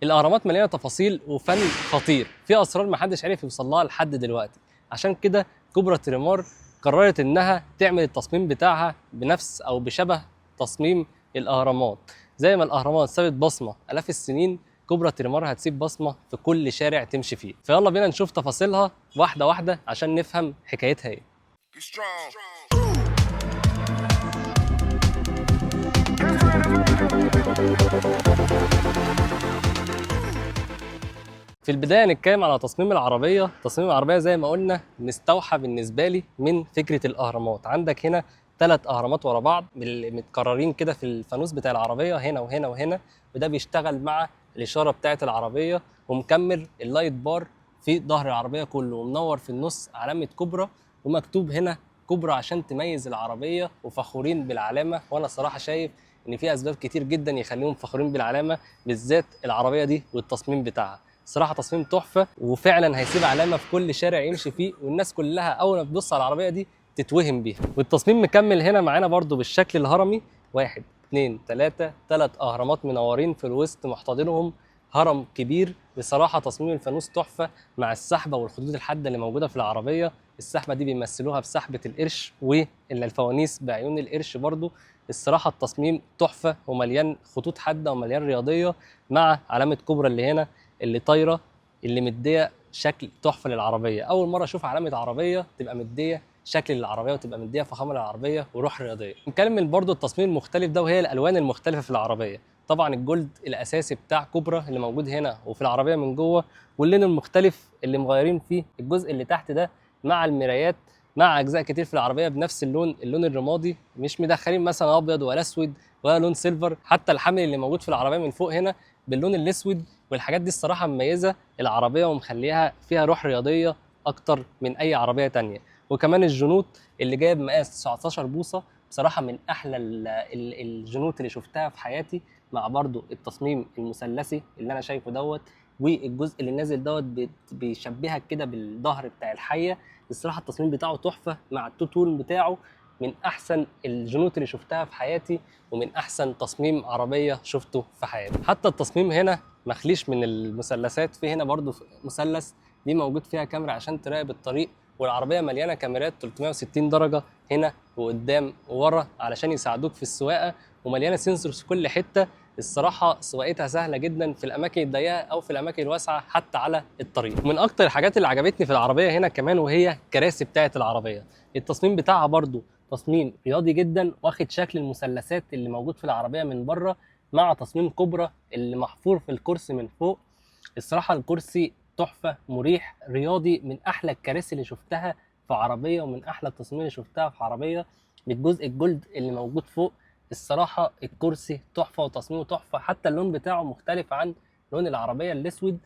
الاهرامات مليانه تفاصيل وفن خطير، في اسرار محدش عارف يوصل لها لحد دلوقتي. عشان كده كوبرا تريمار قررت انها تعمل التصميم بتاعها بنفس او بشبه تصميم الاهرامات. زي ما الاهرامات سابت بصمه الاف السنين، كوبرا تريمار هتسيب بصمه في كل شارع تمشي فيه. فيلا بينا نشوف تفاصيلها واحده واحده عشان نفهم حكايتها ايه. Be strong. في البداية نتكلم على تصميم العربية. تصميم العربية زي ما قلنا مستوحى بالنسبة لي من فكرة الأهرامات. عندك هنا 3 أهرامات ورا بعض متكررين كده في الفانوس بتاع العربية، هنا وهنا وهنا، وده بيشتغل مع الإشارة بتاعة العربية، ومكمل اللايت بار في ظهر العربية كله، ومنور في النص علامة كوبرا، ومكتوب هنا كوبرا عشان تميز العربية، وفخورين بالعلامة. وأنا صراحة شايف إن في أسباب كتير جدا يخليهم فخورين بالعلامة، بالذات العربية دي والتصميم بتاعها. صراحه تصميم تحفه، وفعلا هيسيب علامه في كل شارع يمشي فيه، والناس كلها اول ما تبص على العربيه دي تتوهم بيها. والتصميم مكمل هنا معانا برضو بالشكل الهرمي، 1 2 3 اهرامات منورين في الوسط محتضنهم هرم كبير. بصراحه تصميم الفانوس تحفه، مع السحبه والخطوط الحاده اللي موجوده في العربيه. السحبه دي بيمثلوها بسحبه القرش، والفوانيس بعيون القرش برضو. الصراحه التصميم تحفه ومليان خطوط حاده ومليان رياضيه، مع علامه كوبرا اللي هنا اللي طايره، اللي مديه شكل تحفه للعربيه. اول مره اشوف علامه عربيه تبقى مديه شكل للعربيه وتبقى مديه فخامه للعربيه وروح رياضيه. نكمل برضو التصميم المختلف ده، وهي الالوان المختلفه في العربيه. طبعا الجولد الاساسي بتاع كوبرا اللي موجود هنا وفي العربيه من جوه، واللون المختلف اللي مغيرين فيه الجزء اللي تحت ده مع المرايات، مع اجزاء كتير في العربيه بنفس اللون الرمادي، مش مدخلين مثلا ابيض ولا اسود ولا لون سيلفر. حتى الحمل اللي موجود في العربيه من فوق هنا باللون الاسود. والحاجات دي الصراحه مميزه العربيه ومخليها فيها روح رياضيه اكتر من اي عربيه تانية. وكمان الجنوط اللي جايب مقاس 19 بوصه، بصراحه من احلى الجنوط اللي شفتها في حياتي، مع برضو التصميم المثلثي اللي انا شايفه دوت، والجزء اللي نازل دوت بيشبهك كده بالظهر بتاع الحيه. الصراحه التصميم بتاعه تحفه، مع التوتول بتاعه من احسن الجنوط اللي شفتها في حياتي، ومن احسن تصميم عربيه شفته في حياتي. حتى التصميم هنا مخليش من المثلثات، في هنا برضو مثلث دي موجود فيها كاميرا عشان تراقب الطريق، والعربيه مليانه كاميرات 360 درجه هنا وقدام وورا علشان يساعدوك في السواقه، ومليانه سنسورز في كل حته. الصراحه سواقتها سهله جدا في الاماكن الضيقه او في الاماكن الواسعه حتى على الطريق. من اكتر الحاجات اللي عجبتني في العربيه هنا كمان وهي الكراسي بتاعه العربيه. التصميم بتاعها برضو تصميم رياضي جدا، واخد شكل المثلثات اللي موجود في العربيه من بره، مع تصميم كوبرا اللي محفور في الكرسي من فوق. الصراحه الكرسي تحفه، مريح، رياضي، من احلى الكراسي اللي شفتها في عربيه، ومن احلى التصميم اللي شفتها في عربيه، بالجزء الجولد اللي موجود فوق. الصراحه الكرسي تحفه وتصميمه تحفه، حتى اللون بتاعه مختلف عن لون العربيه الاسود،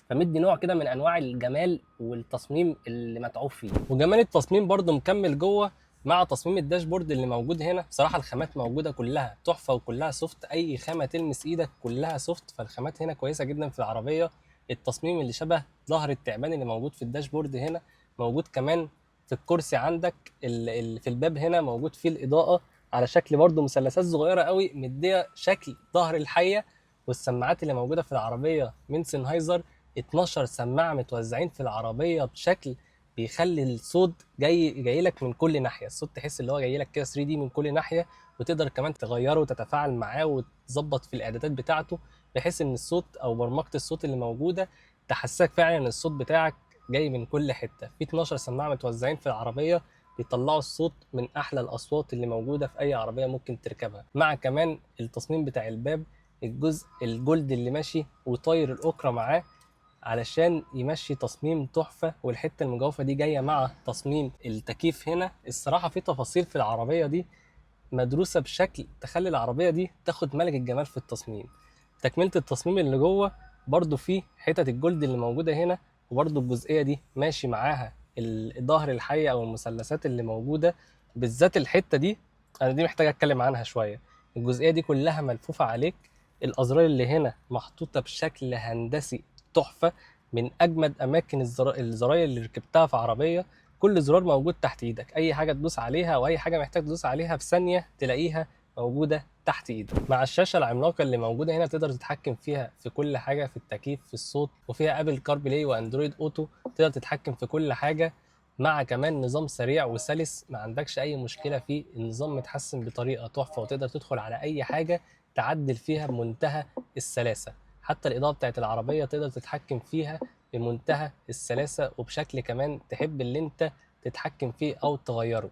فمدي نوع كده من انواع الجمال والتصميم اللي متعوب فيه. وجمال التصميم برضو مكمل جوه مع تصميم الداشبورد اللي موجود هنا. بصراحه الخامات موجوده كلها تحفه وكلها سوفت، اي خامه تلمس ايدك كلها سوفت، فالخامات هنا كويسه جدا في العربيه. التصميم اللي شبه ظهر التعبان اللي موجود في الداشبورد هنا موجود كمان في الكرسي. عندك في الباب هنا موجود فيه الاضاءه على شكل برضو مثلثات صغيره قوي مديه شكل ظهر الحيه. والسماعات اللي موجوده في العربيه من سennheiser، 12 سماعه متوزعين في العربيه بشكل بيخلي الصوت جاي لك من كل ناحيه. الصوت تحس اللي هو جاي لك كده 3 دي من كل ناحيه، وتقدر كمان تغيره وتتفاعل معاه وتظبط في الاعدادات بتاعته، بحيث ان الصوت او برمجه الصوت اللي موجوده تحسسك فعلا ان الصوت بتاعك جاي من كل حته. في 12 سماعه متوزعين في العربيه بيطلعوا الصوت من احلى الاصوات اللي موجوده في اي عربيه ممكن تركبها. مع كمان التصميم بتاع الباب، الجزء الجولد اللي ماشي وطاير الاوكرا معاه علشان يمشي تصميم تحفه. والحته المجوفه دي جايه مع تصميم التكييف هنا. الصراحه في تفاصيل في العربيه دي مدروسه بشكل تخلي العربيه دي تاخد ملك الجمال في التصميم. تكمله التصميم اللي جوه برضو في حتت الجلد اللي موجوده هنا، وبرضو الجزئيه دي ماشي معاها الظهر الحي او المثلثات اللي موجوده. بالذات الحته دي انا دي محتاج اتكلم عنها شويه. الجزئيه دي كلها ملفوفه عليك، الازرار اللي هنا محطوطه بشكل هندسي تحفه، من اجمد اماكن الزراير اللي ركبتها في عربيه. كل زرار موجود تحت ايدك، اي حاجه تدوس عليها او اي حاجه محتاج تدوس عليها في ثانيه تلاقيها موجوده تحت ايدك. مع الشاشه العملاقه اللي موجوده هنا تقدر تتحكم فيها في كل حاجه، في التكييف، في الصوت، وفيها ابل كار بلاي واندرويد اوتو، تقدر تتحكم في كل حاجه، مع كمان نظام سريع وسلس ما عندكش اي مشكله فيه. النظام متحسن بطريقه تحفه، وتقدر تدخل على اي حاجه تعدل فيها بمنتهى السلاسه. حتى الاضاءه بتاعت العربيه تقدر تتحكم فيها بمنتهى السلاسه، وبشكل كمان تحب اللي انت تتحكم فيه او تغيره.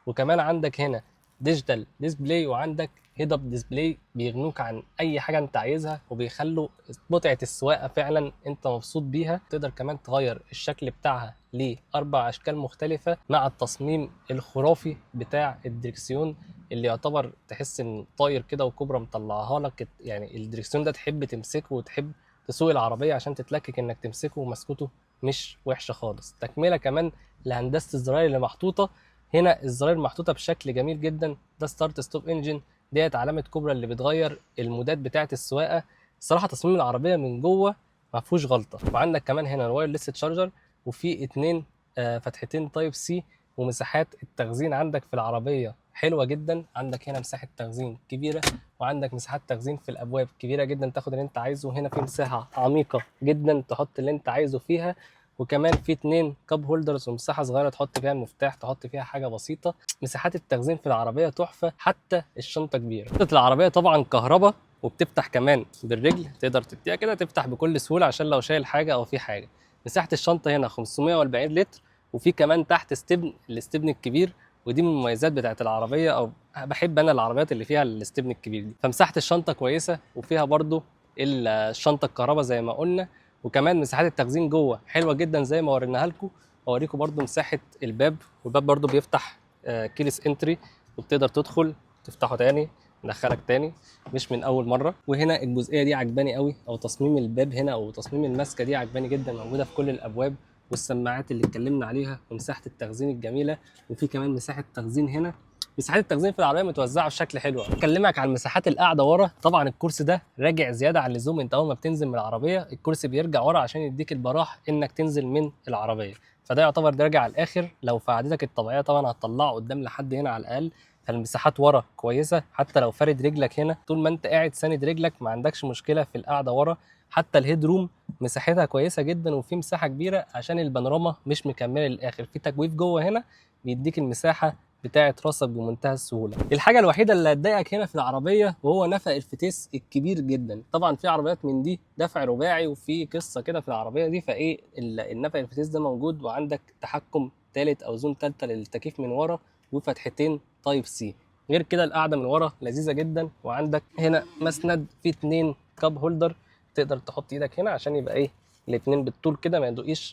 وكمان عندك هنا ديجيتال ديسبلاي، وعندك هيد اب ديسبلاي بيغنوك عن اي حاجه انت عايزها، وبيخلوا متعه السواقه فعلا انت مبسوط بيها. تقدر كمان تغير الشكل بتاعها لاربع اشكال مختلفه، مع التصميم الخرافي بتاع الدركسيون اللي يعتبر تحس ان طاير كده وكوبرا مطلعها لك. يعني الدركسيون ده تحب تمسكه وتحب تسوق العربيه عشان تتلكك انك تمسكه، ومسكته مش وحشه خالص. تكمله كمان لهندسه الزراير اللي محطوطه هنا، الزراير محطوطه بشكل جميل جدا. ده ستارت ستوب انجن، ديت علامه كوبرا اللي بتغير المودات بتاعه السواقه. الصراحه تصميم العربيه من جوه ما فيهوش غلطه. وعندك كمان هنا الوايرلس تشارجر، وفي اتنين فتحتين تايب سي. ومساحات التخزين عندك في العربيه حلوه جدا. عندك هنا مساحه تخزين كبيره، وعندك مساحات تخزين في الابواب كبيره جدا تاخد اللي انت عايزه. هنا في مساحه عميقه جدا تحط اللي انت عايزه فيها. وكمان في اتنين كاب هولدرز ومساحه صغيره تحط فيها المفتاح، تحط فيها حاجه بسيطه. مساحات التخزين في العربيه تحفه، حتى الشنطه كبيره. شنطه العربيه طبعا كهرباء، وبتفتح كمان بالرجل، تقدر تديها كده تفتح بكل سهوله عشان لو شايل حاجه او في حاجه. مساحه الشنطه هنا 540 لتر، وفي كمان تحت الاستبن الكبير، ودي من المميزات بتاعت العربيه، او بحب انا العربيات اللي فيها الاستبن الكبير دي. فمساحه الشنطه كويسه، وفيها برضو الشنطه الكهرباء زي ما قلنا. وكمان مساحات التخزين جوه حلوه جدا زي ما وريناها لكم. اوريكم برضو مساحه الباب، والباب برضو بيفتح كيلس انتري، وبتقدر تدخل تفتحه تاني ندخلك تاني مش من اول مره. وهنا الجزئيه دي عجباني قوي، او تصميم الباب هنا او تصميم الماسكه دي عجباني جدا، موجوده في كل الابواب. والسماعات اللي اتكلمنا عليها، ومساحه التخزين الجميله. وفي كمان مساحه تخزين هنا. مساحات التخزين في العربيه متوزعه بشكل حلو. اكلمك عن مساحات القعده ورا. طبعا الكرسي ده راجع زياده عن اللزوم. انت اول ما بتنزل من العربيه الكرسي بيرجع ورا عشان يديك البراح انك تنزل من العربيه. فده يعتبر ده راجع على الاخر. لو في قعدتك الطبيعيه طبعا هتطلعه قدام لحد هنا على الاقل. فالمساحات ورا كويسه، حتى لو فارد رجلك هنا طول ما انت قاعد ساند رجلك ما عندكش مشكله في القعده ورا. حتى الهيد روم مساحتها كويسه جدا، وفي مساحه كبيره عشان البانوراما مش مكمله للاخر. في تجويف جوه هنا بيديك المساحه بتاعه راسك بمنتهى السهوله. الحاجه الوحيده اللي هتضايقك هنا في العربيه وهو نفق الفتيس الكبير جدا. طبعا في عربيات من دي دفع رباعي، وفي قصه كده في العربيه دي، فايه النفق الفتيس ده موجود. وعندك تحكم ثالث او زون ثالثه للتكييف من ورا، وفتحتين تايب سي. غير كده القعده من ورا لذيذه جدا. وعندك هنا مسند فيه 2 كاب هولدر، تقدر تحط ايدك هنا عشان يبقى ايه الاثنين بالطول كده،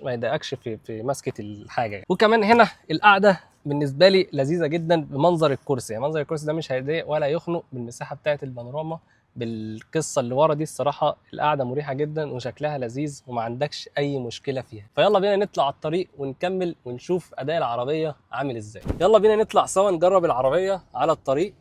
ما يضايقكش في مسكه الحاجه يعني. وكمان هنا القعده بالنسبه لي لذيذه جدا بمنظر الكرسي. يعني منظر الكرسي ده مش هيضايق ولا يخنق، بالمساحه بتاعه البانوراما بالقصه اللي ورا دي. الصراحه القعده مريحه جدا وشكلها لذيذ، وما عندكش اي مشكله فيها. فيلا بينا نطلع على الطريق ونكمل ونشوف اداء العربيه عامل ازاي. يلا بينا نطلع سوا نجرب العربيه على الطريق.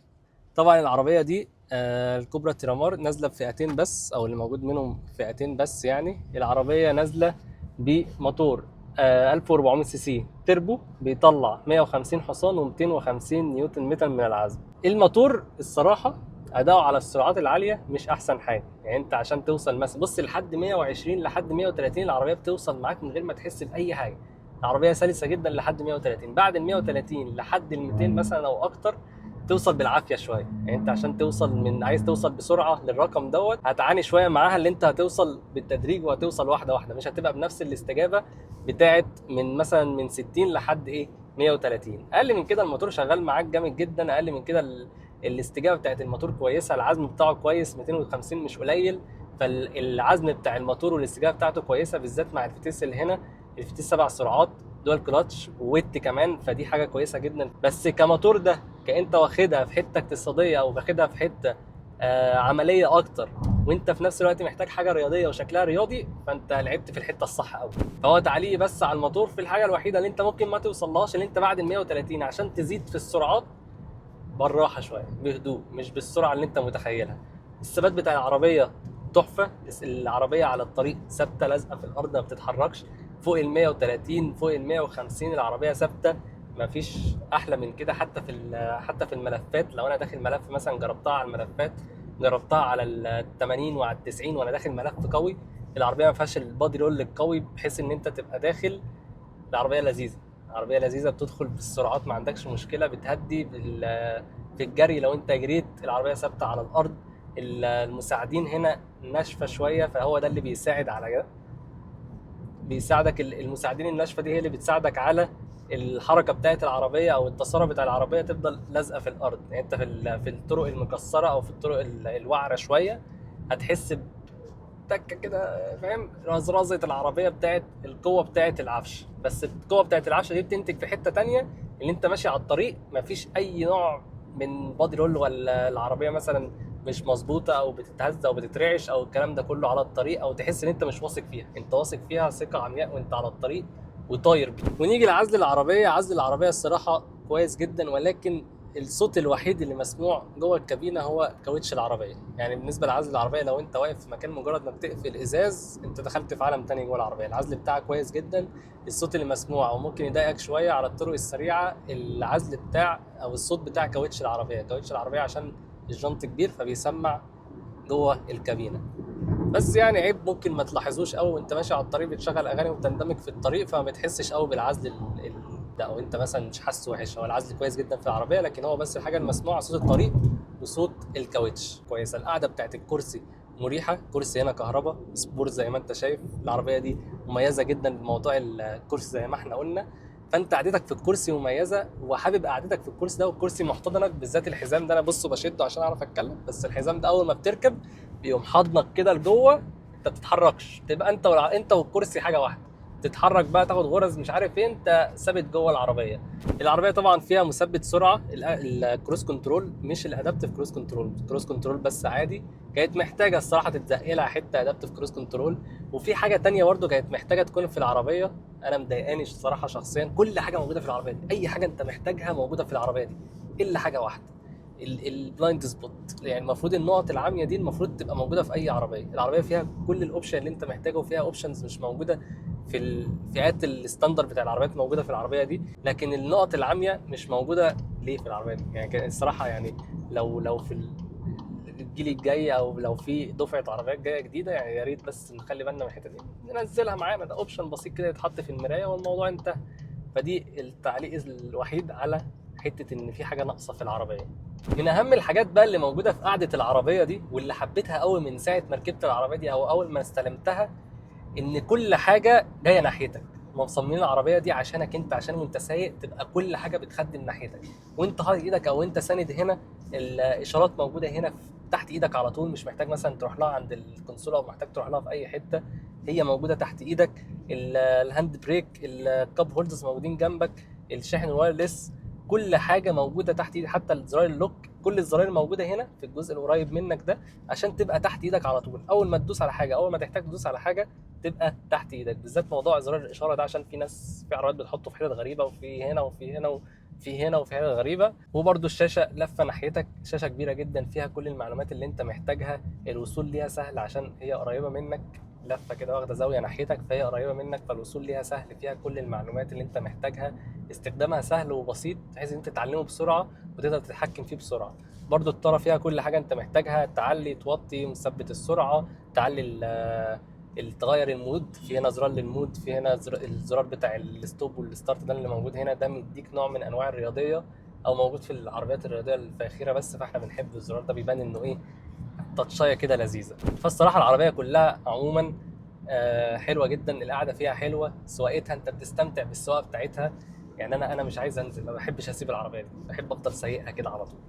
طبعا العربيه دي الكوبرا تيرامار نازله بفئتين بس، او اللي موجود منهم فئتين بس. يعني العربيه نازله بموتور 1400 سي سي تربو، بيطلع 150 حصان و250 نيوتن متر من العزم. الموتور الصراحه اداؤه على السرعات العاليه مش احسن حاجه. يعني انت عشان توصل مثلا بص لحد 120 لحد 130 العربيه بتوصل معاك من غير ما تحس باي حاجه. العربيه سلسه جدا لحد 130. بعد ال 130 لحد ال 200 مثلا او اكتر توصل بالعافيه شويه. يعني انت عشان توصل عايز توصل بسرعه للرقم دوت هتعاني شويه معاها. اللي انت هتوصل بالتدريج وهتوصل واحده واحده، مش هتبقى بنفس الاستجابه بتاعت من مثلا من 60 لحد 130. اقل من كده الموتور شغال معاك جامد جدا. اقل من كده الاستجابه بتاعت الموتور كويسه. العزم بتاعه كويس 250 مش قليل. فالعزم بتاع الموتور والاستجابه بتاعته كويسه، بالذات مع الفتيس اللي هنا. الفتيس 7 سرعات دول كلاتش وويت كمان، فدي حاجه كويسه جدا. بس كموتور ده كأنت واخدها في حته اقتصاديه او واخدها في حته عمليه اكتر، وانت في نفس الوقت محتاج حاجه رياضيه وشكلها رياضي، فانت لعبت في الحته الصح قوي. فهو تعليقي بس على الموتور في الحاجه الوحيده اللي انت ممكن ما توصلهاش، اللي انت بعد ال 130 عشان تزيد في السرعات بالراحه شويه بهدوء، مش بالسرعه اللي انت متخيلها. الثبات بتاع العربيه تحفه. العربيه على الطريق ثابته لازقه في الارض ما بتتحركش. فوق ال 130 فوق ال 150 العربيه ثابته مفيش احلى من كده. حتى في الملفات، لو انا داخل ملف مثلا جربتها على الملفات، جربتها على ال 80 وعلى ال 90 وانا داخل ملف قوي، العربيه ما فيهاش البادي رول القوي بحيث ان انت تبقى داخل. العربيه لذيذه، عربيه لذيذه، بتدخل بالسرعات ما عندكش مشكله، بتهدي في الجري. لو انت جريت العربيه ثابته على الارض. المساعدين هنا ناشفه شويه، فهو ده اللي بيساعد على ده. بيساعدك المساعدين الناشفه دي هي اللي بتساعدك على الحركه بتاعه العربيه او التسارع بتاع العربيه تفضل لازقه في الارض. يعني انت في الطرق المكسره او في الطرق الوعره شويه هتحس تكه كده، فاهم؟ رزرزه العربيه بتاعت القوه بتاعت العفش. بس القوه بتاعت العفش دي بتنتج في حته تانية، اللي انت ماشي على الطريق مفيش اي نوع من بادي رول، ولا العربيه مثلا مش مظبوطه او بتتهز او بتترعش او الكلام ده كله على الطريق، او تحس ان انت مش واثق فيها. انت واثق فيها ثقه عمياء وانت على الطريق وطاير بيه. ونيجي لعزل العربيه. عزل العربيه الصراحه كويس جدا، ولكن الصوت الوحيد اللي مسموع جوه الكابينه هو كاوتش العربيه. يعني بالنسبه لعزل العربيه، لو انت واقف في مكان مجرد ما بتقفل ازاز انت دخلت في عالم تاني جوه العربيه. العزل بتاعك كويس جدا. الصوت اللي مسموع او ممكن يضايقك شويه على الطرق السريعه العزل بتاع او الصوت بتاع كاوتش العربيه. كاوتش العربيه عشان الجنط كبير فبيسمع جوه الكابينه. بس يعني عيب ممكن ما تلاحظوش قوي وانت ماشي على الطريق بتشغل اغاني وبتندمج في الطريق، فما بتحسش قوي بالعزل ده، او انت مثلا مش حاسه وحش. هو العزل كويس جدا في العربيه، لكن هو بس الحاجه المسموعه صوت الطريق وصوت الكاوتش. كويسه القعده بتاعت الكرسي، مريحه. كرسي هنا كهرباء سبور زي ما انت شايف. العربيه دي مميزه جدا بموضوع الكرسي زي ما احنا قلنا. فانت قعدتك في الكرسي مميزه وحابب قعدتك في الكرسي ده، والكرسي محتضنك. بالذات الحزام ده انا بصوا بشده عشان اعرف اتكلم، بس الحزام ده اول ما بتركب بيقوم حاضنك كده لجوه، انت بتتحركش، تبقى انت والكرسي حاجه واحده. تتحرك بقى تاخد غرز مش عارف ايه، انت ثابت جوه العربيه. العربيه طبعا فيها مثبت سرعه، الكروز كنترول مش الادابتيف كروز كنترول، كروز كنترول بس عادي. كانت محتاجه الصراحه تتزق لها حته ادابتيف كروز كنترول. وفي حاجه تانية برده كانت محتاجه تكون في العربيه، انا مضايقاني الصراحه شخصيا. كل حاجه موجوده في العربيه دي، اي حاجه انت محتاجها موجوده في العربيه دي الا حاجه واحده، البلايند سبوت. يعني المفروض النقط العاميه دي المفروض تبقى موجوده في اي عربيه. العربيه فيها كل الاوبشن اللي انت محتاجه، وفيها اوبشنز مش موجوده في الفئات الستاندر بتاع العربيات موجوده في العربيه دي، لكن النقط العاميه مش موجوده ليه في العربيه دي. يعني الصراحه يعني لو في الجيل الجاي او لو في دفعه عربيات جايه جديده، يعني يا ريت بس نخلي بالنا من الحته دي، ننزلها معانا. ده اوبشن بسيط كده يتحط في المرايه والموضوع انتهى. فدي التعليق الوحيد على حته ان في حاجه ناقصه في العربيه. من اهم الحاجات بقى اللي موجوده في قعده العربيه دي، واللي حبيتها قوي من ساعه ما ركبت العربيه دي او اول ما استلمتها، ان كل حاجه جايه ناحيتك. مصممين العربيه دي عشانك انت، عشان وانت سايق تبقى كل حاجه بتخدم ناحيتك. وانت حاطط ايدك او انت ساند هنا، الاشارات موجوده هنا تحت ايدك على طول، مش محتاج مثلا تروح لها عند الكونسول او محتاج تروح لها في اي حته، هي موجوده تحت ايدك. الهاند بريك، الكاب هولدرز موجودين جنبك، الشاحن الوايرلس، كل حاجه موجوده تحت ايدك. حتى الزراير اللوك، كل الزراير موجوده هنا في الجزء القريب منك ده عشان تبقى تحت ايدك على طول. اول ما تدوس على حاجه، اول ما تحتاج تدوس على حاجه تبقى تحت ايدك. بالذات موضوع زرار الاشاره ده، عشان في ناس في عربيات بتحطه في حتت غريبه، وفي هنا وفي هنا وفي هنا وفي حتت غريبه. وبرده الشاشه لفه ناحيتك، شاشه كبيره جدا فيها كل المعلومات اللي انت محتاجها. الوصول ليها سهل عشان هي قريبه منك، لفه كده واخده زاويه ناحيتك فهي قريبه منك، فالوصول ليها سهل، فيها كل المعلومات اللي انت محتاجها. استخدامها سهل وبسيط بحيث ان انت تتعلمه بسرعه وتقدر تتحكم فيه بسرعه. برضو الطاره فيها كل حاجه انت محتاجها، تعلي توطي مثبت السرعه، تعلي تغير المود. في هنا زرار للمود، في هنا الزرار بتاع الستوب والستارت ده اللي موجود هنا، ده مديك نوع من انواع الرياضيه او موجود في العربيات الرياضيه الفاخره بس، فاحنا بنحب الزرار ده، بيبان انه ايه، تاتشايه كده لذيذه. فالصراحه العربيه كلها عموما حلوه جدا. القعده فيها حلوه، سواقتها انت بتستمتع بالسواقه بتاعتها. يعني انا مش عايز انزل، ما بحبش اسيب العربيه دي، بحب افضل سايقها كده على طول.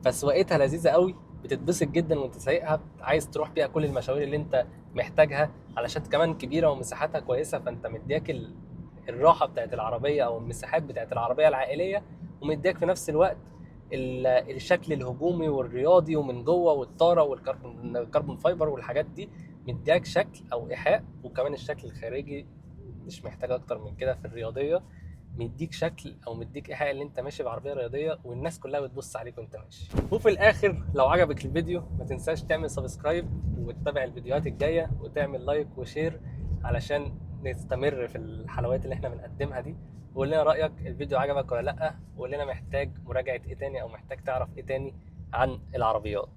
فسواقتها لذيذه قوي، بتتبسط جدا وانت سايقها، عايز تروح بيها كل المشاوير اللي انت محتاجها، علشان كمان كبيره ومساحتها كويسه، فانت مدياك الراحه بتاعت العربيه او المساحات بتاعت العربيه العائليه، ومديك في نفس الوقت الشكل الهجومي والرياضي ومن جوه، والطاره والكربون فايبر والحاجات دي مديك شكل او ايحاء. وكمان الشكل الخارجي مش محتاج اكتر من كده في الرياضيه، مديك شكل او مديك ايحاء اللي انت ماشي بعربيه رياضيه والناس كلها بتبص عليك وانت ماشي. وفي الاخر لو عجبك الفيديو ما تنساش تعمل سبسكرايب وتتابع الفيديوهات الجايه، وتعمل لايك وشير علشان نستمر في الحلويات اللي احنا بنقدمها دي. وقول لنا رايك، الفيديو عجبك ولا لا؟ وقول لنا محتاج مراجعه ايه تاني، او محتاج تعرف ايه تاني عن العربيات.